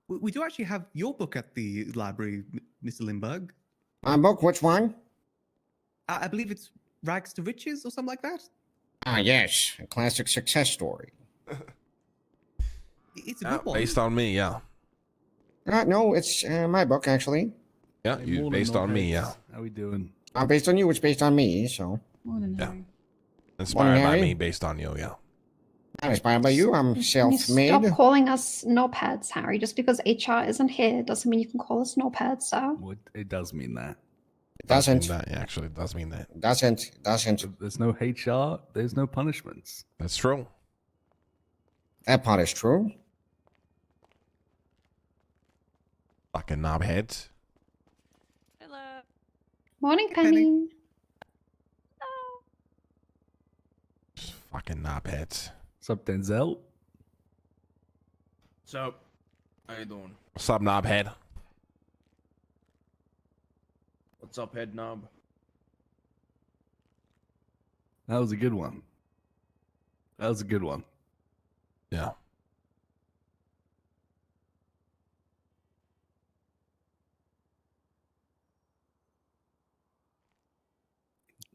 We do actually have your book at the library, Mr. Lindbergh. Book, which one? I believe it's Rags to Riches or something like that. Ah, yes, a classic success story. It's a good one. Based on me, yeah. No, it's my book, actually. Yeah, you based on me, yeah. How we doing? Based on you, it's based on me, so. Morning, Yeah. Harry. Inspired by Harry. me, based on you, yeah. I'm inspired by you. I'm Can you self-made. stop calling us notepads, Harry? Just because HR isn't here doesn't mean you can call us notepads, sir. Well, it does mean that. It doesn't. That actually does mean that. Doesn't. There's no HR. There's no punishments. That's true. That part is true. Fucking knobheads. Hello. Morning, Hey, Penny. Penny. Fucking knobheads. What's up, Denzel? What's up? How you doing? What's up, knobhead? What's up, head knob? That was a good one. That was a good one. Yeah.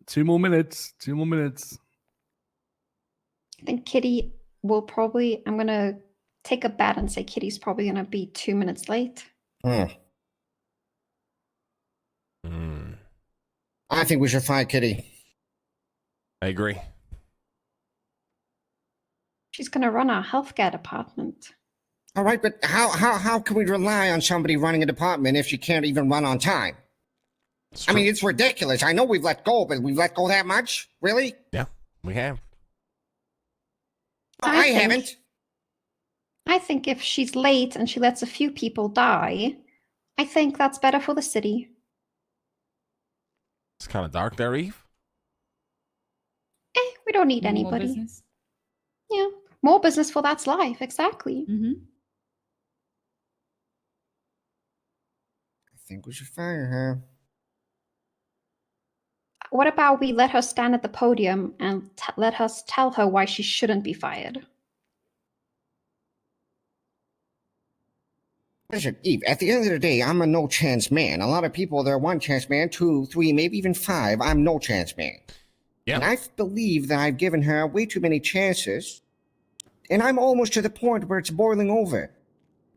Two more minutes. I think Kitty will probably. I'm gonna take a bet and say Kitty's probably gonna be 2 minutes late. Hmm. I think we should fire Kitty. I agree. She's gonna run our healthcare department. All right, but how can we rely on somebody running a department if she can't even run on time? I mean, it's ridiculous. I know we've let go, but we've let go that much? Really? Yeah, we have. I think- haven't. I think if she's late and she lets a few people die, I think that's better for the city. It's kind of dark there, Eve. We don't need More anybody. business. Yeah, more business for that's life. Exactly. Mm-hmm. I think we should fire her. What about we let her stand at the podium and let us tell her why she shouldn't be fired? Listen, Eve, at the end of the day, I'm a no-chance man. A lot of people, they're one-chance man, 2, 3, maybe even 5. I'm no-chance man. Yeah. And I believe that I've given her way too many chances, and I'm almost to the point where it's boiling over.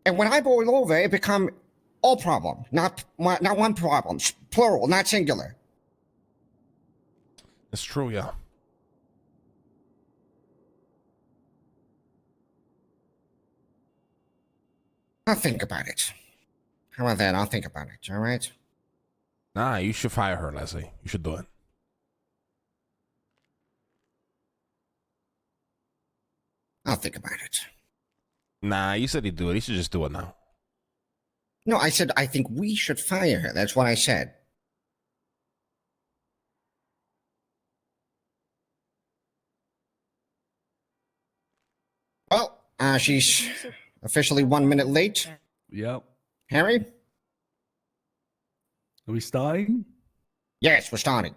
And when I boil over, it become all problem, not one problem, plural, not singular. It's true, yeah. I'll think about it. How about that? I'll think about it, all right? Nah, you should fire her, Leslie. You should do it. I'll think about it. Nah, you said he'd do it. He should just do it now. No, I said I think we should fire her. That's what I said. Well, she's officially 1 minute late. Yep. Harry? Are we starting? Yes, we're starting.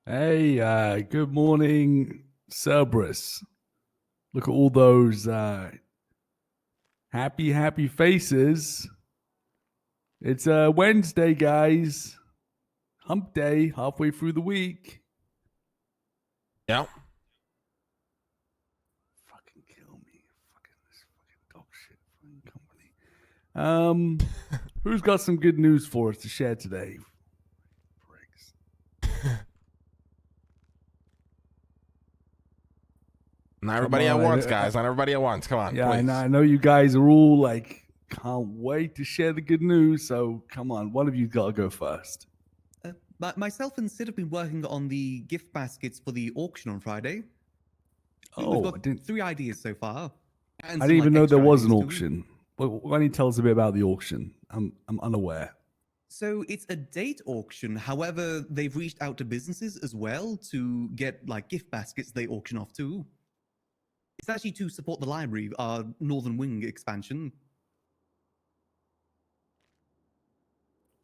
Hey, good morning, Cerberus. Look at all those happy faces. It's Wednesday, guys. Hump day, halfway through the week. Yeah. Fucking kill me. This fucking dog shit fucking company. Who's got some good news for us to share today? Pricks. Not everybody Come at on, once, guys. Not everybody at once. Come on, Yeah, please. I know you guys are all like, can't wait to share the good news. So come on, one of you got to go first. Myself and Sid have been working on the gift baskets for the auction on Friday. Oh, We've I got didn't 3 ideas so far. I didn't even know there was an auction. Why don't you tell us a bit about the auction? I'm unaware. So it's a date auction. However, they've reached out to businesses as well to get like gift baskets they auction off too. It's actually to support the library, our Northern Wing expansion.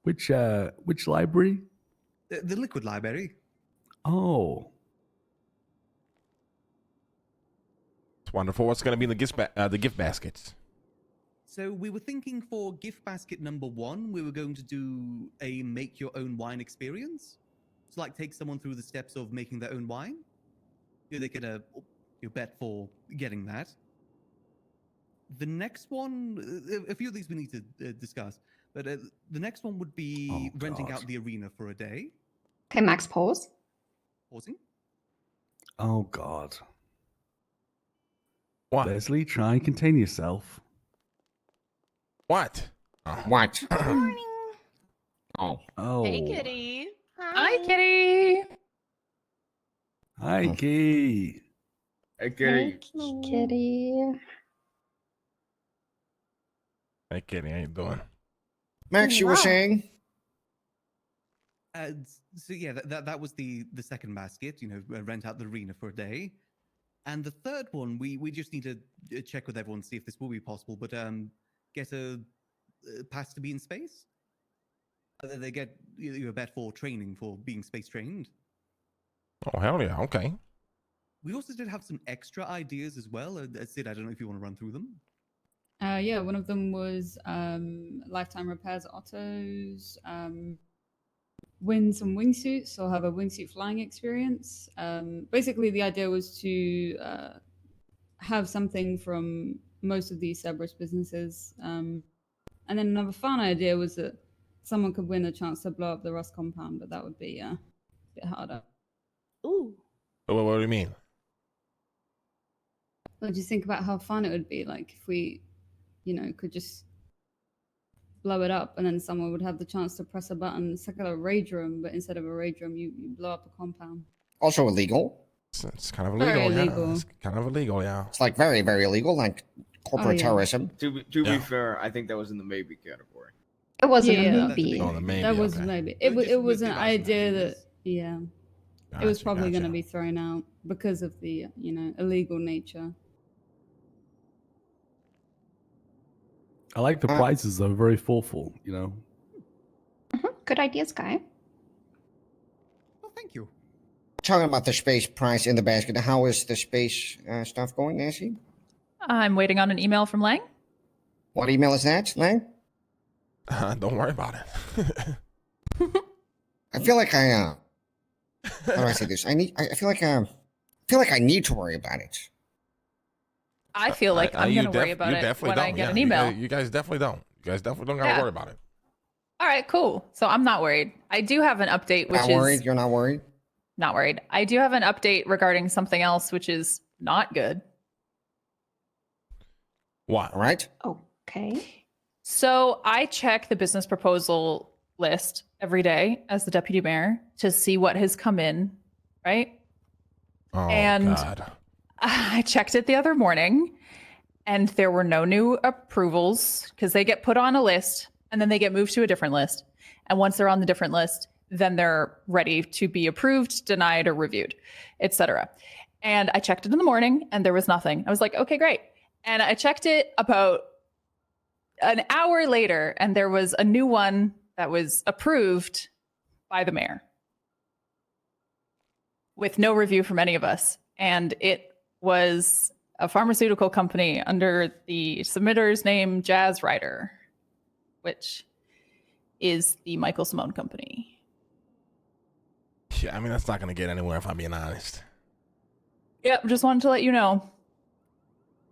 Which library? The Liquid Library. Oh, It's wonderful. What's going to be in the gift baskets? So we were thinking for gift basket number 1, we were going to do a make your own wine experience. So like take someone through the steps of making their own wine. They could bet for getting that. The next one, a few of these we need to discuss, but the next one would be renting out the arena for a day. Okay, Max, pause. Pausing. Oh God. What? Leslie, try and contain yourself. What? Oh. What? Morning. Oh. Oh. Hey, kitty. Hi, Kitty. Hi, Key. Hey, kitty. Kitty. Hey, Kitty, how you doing? Max, you were Wow. saying? So yeah, that was the second basket. Rent out the arena for a day, and the third one we just need to check with everyone, see if this will be possible. But get a pass to be in space. They get a bet for training for being space trained. Oh, hell yeah. Okay. We also did have some extra ideas as well. Sid, I don't know if you want to run through them. Yeah, one of them was lifetime repairs autos, win some wingsuits or have a wingsuit flying experience. Basically, the idea was to have something from most of these Cerberus businesses. And then another fun idea was that someone could win a chance to blow up the Rust compound, but that would be a bit harder. Ooh. What do you mean? Well, just think about how fun it would be, like if we, could just blow it up, and then someone would have the chance to press a button. It's like a raid room, but instead of a raid room, you blow up a compound. Also illegal. It's kind of Very illegal. illegal. Yeah. It's kind of illegal, yeah. It's like very, very illegal, like corporate yeah. terrorism. To be Yeah. fair, I think that was in the maybe category. It wasn't Yeah, a that's movie. Oh, the maybe. That was okay. maybe It was it just was an with the last idea that ideas. it was Gotcha, probably going to gotcha. be thrown out because of the illegal nature. I like the prizes though, very thoughtful, Good ideas, Guy. Oh, thank you. Talking about the space prize in the basket, how is the space stuff going, Nancy? I'm waiting on an email from Lang. What email is that, Lang? Don't worry about it. I feel like how do I say this? I feel like I need to worry about it. I feel like I'm You going to worry about you it definitely when don't. I get Yeah, an email. You guys definitely don't. You guys definitely don't got to Yeah. worry about it. All right, cool. So I'm not worried. I do have an update, which Not worried? You're not worried? not worried. I do have an update regarding something else, which is not good. What? All right. Okay. So I check the business proposal list every day as the deputy mayor to see what has come in, right? Oh, And- God. I checked it the other morning and there were no new approvals because they get put on a list and then they get moved to a different list. And once they're on the different list, then they're ready to be approved, denied, or reviewed, etc. And I checked it in the morning and there was nothing. I was like, okay, great. And I checked it about an hour later and there was a new one that was approved by the mayor with no review from any of us. And it was a pharmaceutical company under the submitter's name, Jazz Rider, which is the Michael Simone company. Yeah, I mean, that's not going to get anywhere if I'm being honest. Yep, just wanted to let you know.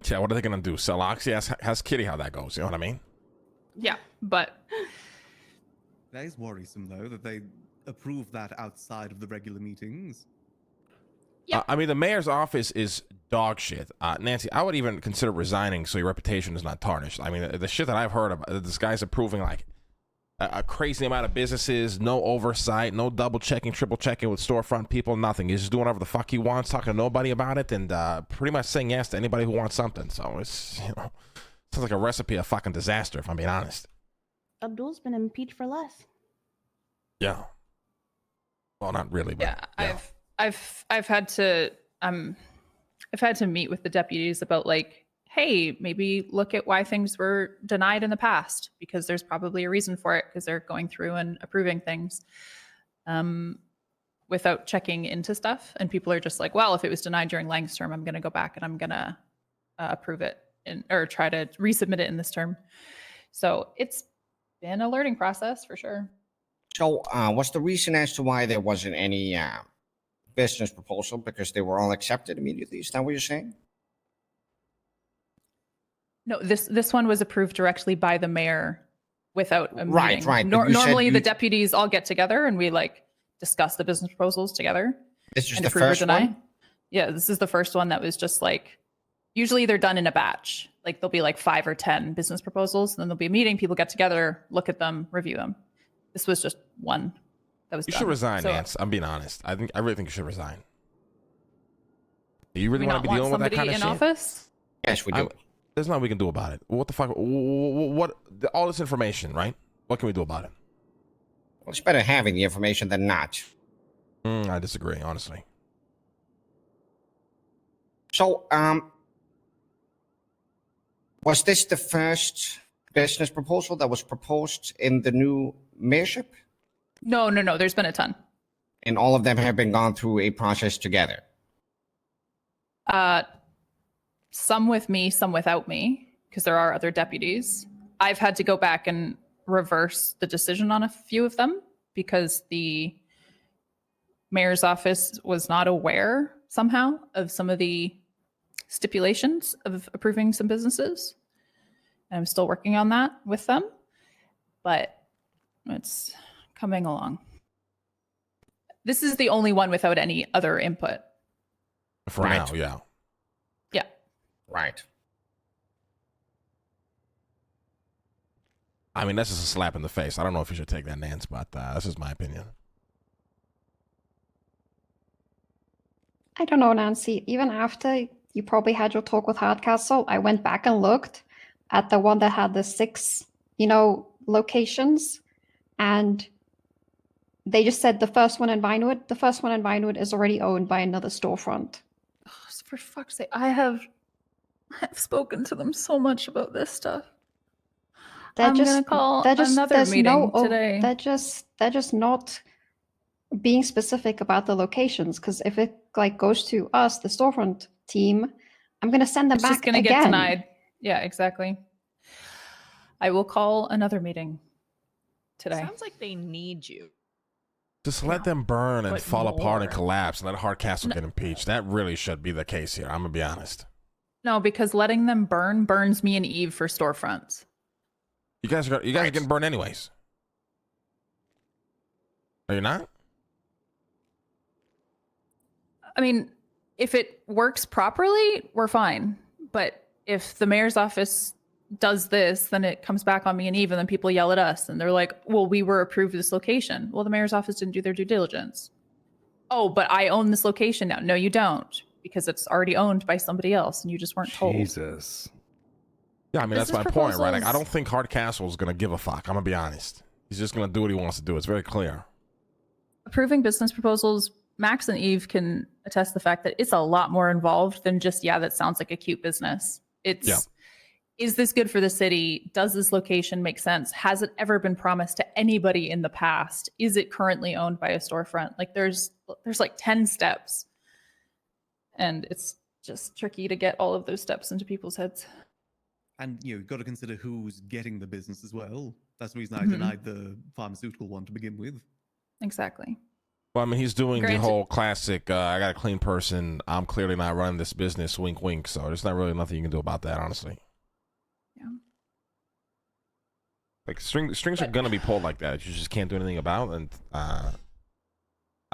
Yeah, what are they going to do? Sell Oxy? Ask Kitty how that goes. You know what I mean? Yeah, but That is worrisome, though, that they approve that outside of the regular meetings. Yeah. I mean, the mayor's office is dog shit. Nancy, I would even consider resigning so your reputation is not tarnished. I mean, the shit that I've heard about, this guy's approving like a crazy amount of businesses, no oversight, no double checking, triple checking with storefront people, nothing. He's just doing whatever the fuck he wants, talking to nobody about it, and pretty much saying yes to anybody who wants something. So it's, sounds like a recipe of fucking disaster, if I'm being honest. Abdul's been impeached for less. Yeah. Well, not really, but yeah, I've had to meet with the deputies about like, hey, maybe look at why things were denied in the past because there's probably a reason for it because they're going through and approving things without checking into stuff. And people are just like, well, if it was denied during Lang's term, I'm going to go back and I'm going to approve it or try to resubmit it in this term. So it's been a learning process for sure. So, what's the reason as to why there wasn't any business proposal? Because they were all accepted immediately. Is that what you're saying? No, this one was approved directly by the mayor without a Right, meeting. right, but you said Normally, the you- deputies all get together and we like discuss the business proposals together This is and the approve or first deny. one? Yeah, this is the first one that was just like, usually they're done in a batch. Like there'll be like 5 or 10 business proposals, and then there'll be a meeting. People get together, look at them, review them. This was just one that was You done. should resign, So, Nance. I'm being honest. I really think you should resign. You do really we want not to be want dealing with that somebody kind of in shit? office? Yes, we do. There's nothing we can do about it. What the fuck? What? All this information, right? What can we do about it? Well, it's better having the information than not. I disagree, honestly. So, was this the first business proposal that was proposed in the new mayorship? No. There's been a ton. And all of them have been gone through a process together? Some with me, some without me, because there are other deputies. I've had to go back and reverse the decision on a few of them because the mayor's office was not aware somehow of some of the stipulations of approving some businesses. And I'm still working on that with them, but it's coming along. This is the only one without any other input. For Right. now, yeah. Yeah. Right. I mean, that's just a slap in the face. I don't know if you should take that, Nance, but that's just my opinion. I don't know, Nancy. Even after you probably had your talk with Hardcastle, I went back and looked at the one that had the 6, locations, and they just said the first one in Vinewood is already owned by another storefront. Oh, for fuck's sake, I have spoken to them so much about this stuff. I'm gonna call another meeting today. They're just not being specific about the locations, because if it goes to us, the storefront team, I'm gonna send them It's back just gonna again. get denied. Yeah, exactly. I will call another meeting today. Sounds like they need you. Just let them burn and But fall apart and more. collapse and let Hardcastle get impeached. That really should be the case here. I'm going to be honest. No, because letting them burn burns me and Eve for storefronts. You guys are getting burned anyways. Are you not? I mean, if it works properly, we're fine. But if the mayor's office does this, then it comes back on me and Eve, and then people yell at us, and they're like, well, we were approved this location. Well, the mayor's office didn't do their due diligence. Oh, but I own this location now. No, you don't, because it's already owned by somebody else, and you just weren't told. Jesus. Yeah, I mean, that's my Business point, right? Like, I proposals- don't think Hardcastle is going to give a fuck. I'm going to be honest. He's just going to do what he wants to do. It's very clear. Approving business proposals, Max and Eve can attest the fact that it's a lot more involved than just, yeah, that sounds like a cute business. It's, Yeah. Is this good for the city? Does this location make sense? Has it ever been promised to anybody in the past? Is it currently owned by a storefront? Like there's like 10 steps. And it's just tricky to get all of those steps into people's heads. And you've got to consider who's getting the business as well. That's the reason I Mhm. denied the pharmaceutical one to begin with. Exactly. Well, I mean, he's doing Granted- the whole classic, I got a clean person. I'm clearly not running this business. Wink, wink. So there's not really nothing you can do about that, honestly. Yeah. Like, strings are going to be pulled like that. You just can't do anything about. And, I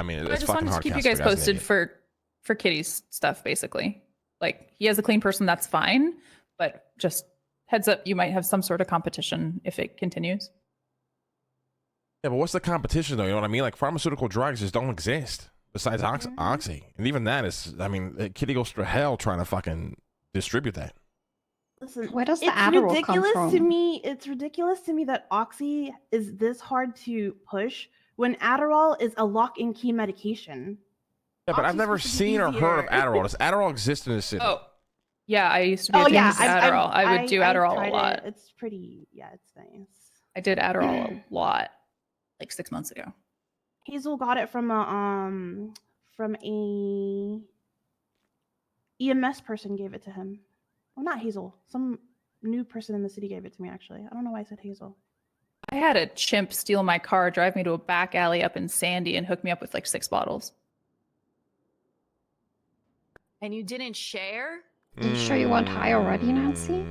mean, But I it's just fucking wanted to hard. keep you guys posted for Kitty's stuff, basically. Like he has a clean person, that's fine. But just heads up, you might have some sort of competition if it continues. Yeah, but what's the competition, though? You know what I mean? Like, pharmaceutical drugs just don't exist besides Oxy. And even that is, I mean, Kitty goes through hell trying to fucking distribute that. Listen, Where does the it's Adderall ridiculous come to from? me. It's ridiculous to me that Oxy is this hard to push when Adderall is a lock and key medication. Yeah, but I've Oxy's never supposed to be seen or heard of easier. Adderall. Does Adderall exist in the city? Oh, yeah, I used to be Oh addicted yeah, to Adderall. I would do Adderall tried a lot. It. It's pretty. Yeah, it's nice. I did Adderall a lot, like 6 months ago. Hazel got it from a EMS person gave it to him. Well, not Hazel. Some new person in the city gave it to me, actually. I don't know why I said Hazel. I had a chimp steal my car, drive me to a back alley up in Sandy, and hook me up with like 6 bottles. And you didn't share? Are you sure you weren't high already, Nancy?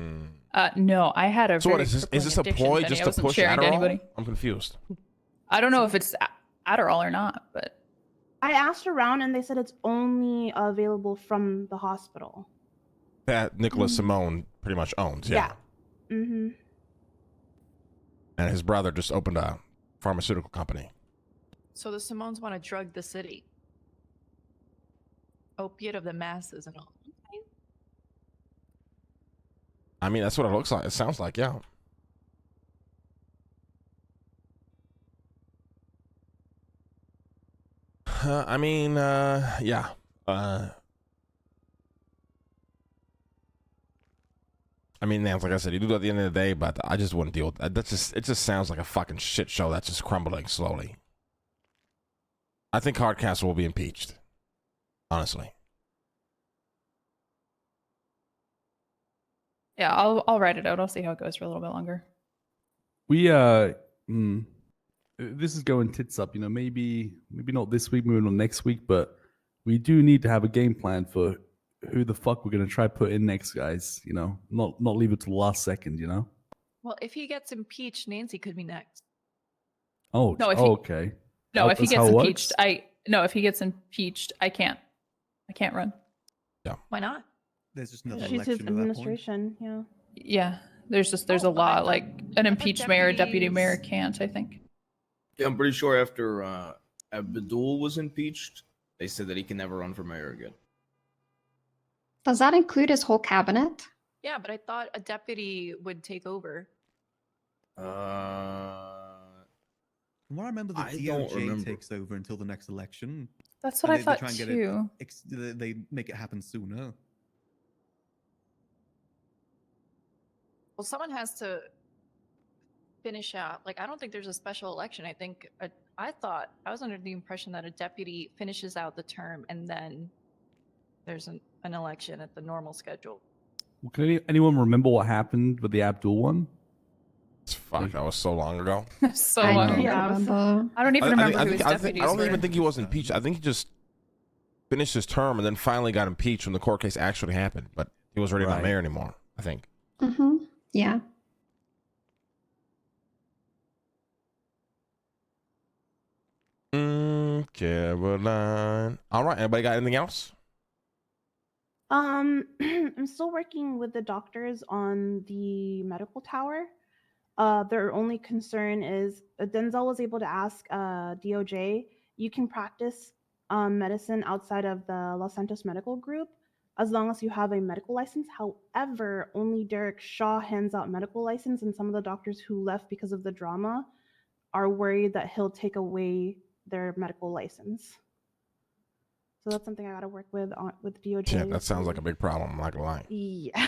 No, I had a So very what is this? Is this a crippling ploy addiction, just Penny. I to wasn't push sharing to Adderall? anybody. I'm confused. I don't know if it's Adderall or not, but I asked around and they said it's only available from the hospital. That Nicholas Simone pretty much owns, yeah. Mm-hmm. And his brother just opened a pharmaceutical company. So the Simones want to drug the city. Opiate of the masses and all. I mean, that's what it looks like. It sounds like, yeah. I mean, yeah. I mean, Nance, like I said, you do it at the end of the day, but I just wouldn't deal with that. It just sounds like a fucking shit show that's just crumbling slowly. I think Hardcastle will be impeached. Honestly. yeah, I'll write it out. I'll see how it goes for a little bit longer. We this is going tits up. You know, maybe not this week, maybe not next week, but we do need to have a game plan for who the fuck we're gonna try put in next, guys. You know, not leave it to the last second. You know. Well, if he gets impeached, Nancy could be next. Oh, No, if oh, he- okay. No, if he That's gets how it impeached, works? if he gets impeached, I can't run. Why not? There's just another She's his election at that point. administration, yeah. Yeah, there's a Oh, I law thought- like I an thought impeached mayor, deputy deputies- mayor can't. I think. Yeah, I'm pretty sure after Abdul was impeached, they said that he can never run for mayor again. Does that include his whole cabinet? Yeah, but I thought a deputy would take over. From what I remember, the I don't DOJ remember. takes over until the next election. That's what And I they thought try and get too. They make it happen sooner. Well, someone has to finish out. Like, I don't think there's a special election. I think I was under the impression that a deputy finishes out the term and then there's an election at the normal schedule. Well, can anyone remember what happened with the Abdul one? Fuck, that was so long ago. So I long don't ago. Yeah. remember. I don't even remember who his I deputies don't were. even think he was impeached. I think he just finished his term and then finally got impeached when the court case actually happened. But he was already not Right. mayor anymore, I think. Mm-hmm. Yeah. Caroline. All right, anybody got anything else? I'm still working with the doctors on the medical tower. Their only concern is Denzel was able to ask DOJ, you can practice medicine outside of the Los Santos Medical Group as long as you have a medical license. However, only Derek Shaw hands out medical license, and some of the doctors who left because of the drama are worried that he'll take away their medical license. So that's something I got to work with DOJ. Yeah, that sounds like a big problem. I'm not gonna lie. Yeah.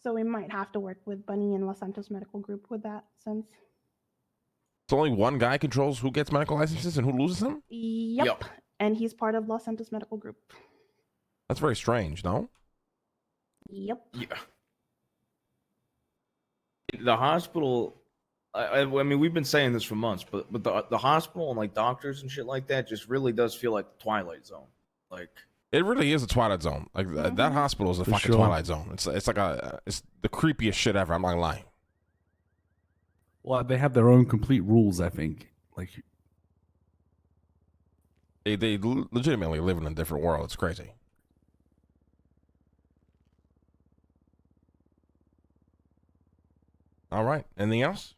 So we might have to work with Bunny and Los Santos Medical Group with that sense. So only one guy controls who gets medical licenses and who loses them? Yep. And he's part of Los Santos Medical Group. That's very strange, no? Yep. Yeah. The hospital. I mean, we've been saying this for months, but the hospital and like doctors and shit like that just really does feel like the Twilight Zone. Like It really is a Twilight Zone. Like that hospital is a For fucking sure. Twilight Zone. It's like it's the creepiest shit ever. I'm not gonna lie. Well, they have their own complete rules, I think. Like, They legitimately live in a different world. It's crazy. All right. Anything else?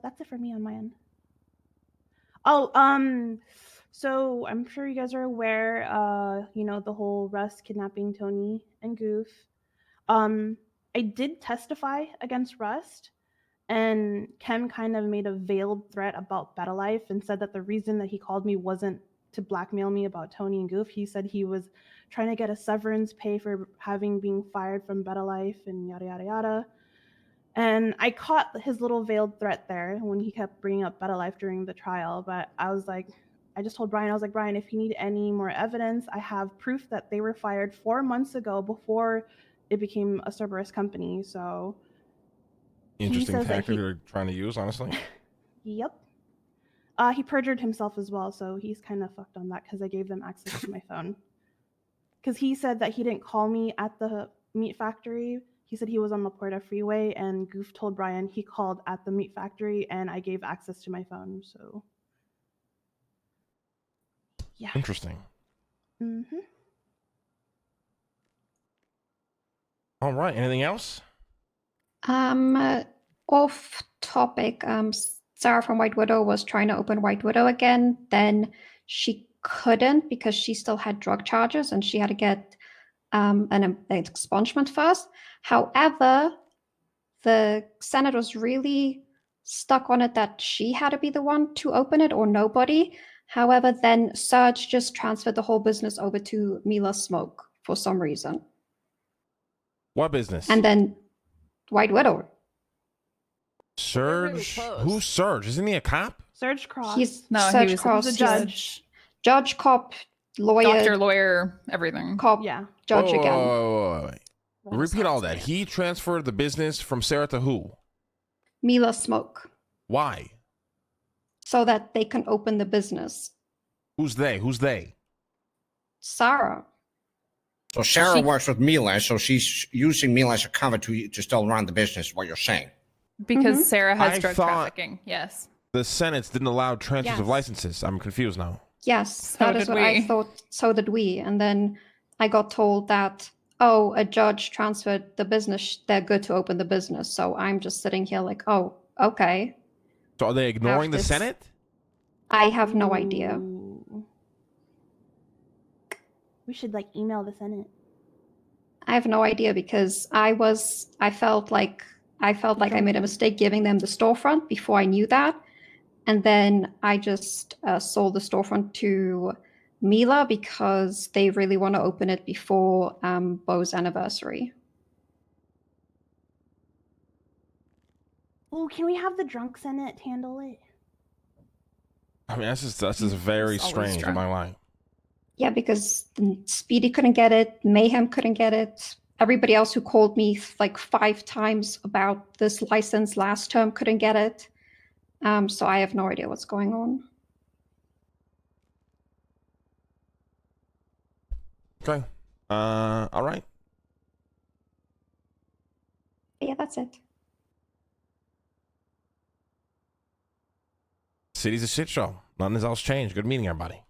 That's it for me on my end. Oh, so I'm sure you guys are aware, the whole Russ kidnapping Tony and Goof. I did testify against Rust, and Kem kind of made a veiled threat about Better Life and said that the reason that he called me wasn't to blackmail me about Tony and Goof. He said he was trying to get a severance pay for being fired from Better Life and yada yada yada. And I caught his little veiled threat there when he kept bringing up Better Life during the trial, but I was like, I just told Brian, I was like, Brian, if you need any more evidence, I have proof that they were fired 4 months ago before it became a Cerberus company. So Interesting says that tactic they're trying to use, honestly. Yep. He perjured himself as well, so he's kind of fucked on that because I gave them access to my phone. Because he said that he didn't call me at the meat factory. He said he was on the Porta Freeway, and Goof told Brian he called at the meat factory, and I gave access to my phone. So, yeah. Interesting. Mm-hmm. All right. Anything else? Off topic. Sarah from White Widow was trying to open White Widow again. Then she couldn't because she still had drug charges and she had to get an expungement first. However, the Senate was really stuck on it that she had to be the one to open it or nobody. However, then Serge just transferred the whole business over to Mila Smoke for some reason. What business? And then White Widow. Surge? Who's Surge? Isn't he a cop? Surge Cross. He's No, Serge he was Cross. a judge. Judge, cop, lawyer. Doctor, lawyer, everything. Cop, Yeah. judge again. Wait. Repeat all that. He transferred the business from Sarah to who? Mila Smoke. Why? So that they can open the business. Who's they? Who's they? Sarah. So Sarah works with Mila, so she's using Mila as a cover to still run the business, what you're saying. Because Sarah has I drug thought- trafficking. Yes. The Senate's didn't allow transfers of Yes. licenses. I'm confused now. Yes, So that is did what I we. thought. So did we. And then I got told that, oh, a judge transferred the business. They're good to open the business. So I'm just sitting here like, oh, okay. So are they ignoring the this- Senate? I have no idea. Ooh. We should email the Senate. I have no idea because I felt like I made a mistake giving them the storefront before I knew that. And then I just sold the storefront to Mila because they really want to open it before Bo's anniversary. Oh, can we have the drunk Senate handle it? I mean, that's just very It's always strange in drunk. my life. Yeah, because Speedy couldn't get it, Mayhem couldn't get it. Everybody else who called me 5 times about this license last term couldn't get it. So I have no idea what's going on. Okay. All right. Yeah, that's it. City's a shit show. Nothing else changed. Good meeting, everybody.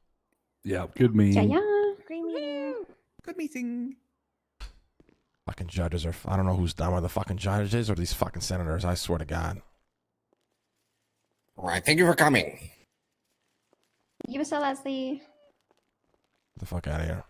Yeah, good meeting. Yeah, yeah. Great meeting. Good meeting. Fucking judges are. I don't know who's done with the fucking judges or these fucking senators. I swear to God. All right, thank you for coming. You, Mr. Leslie. Get the fuck out of here.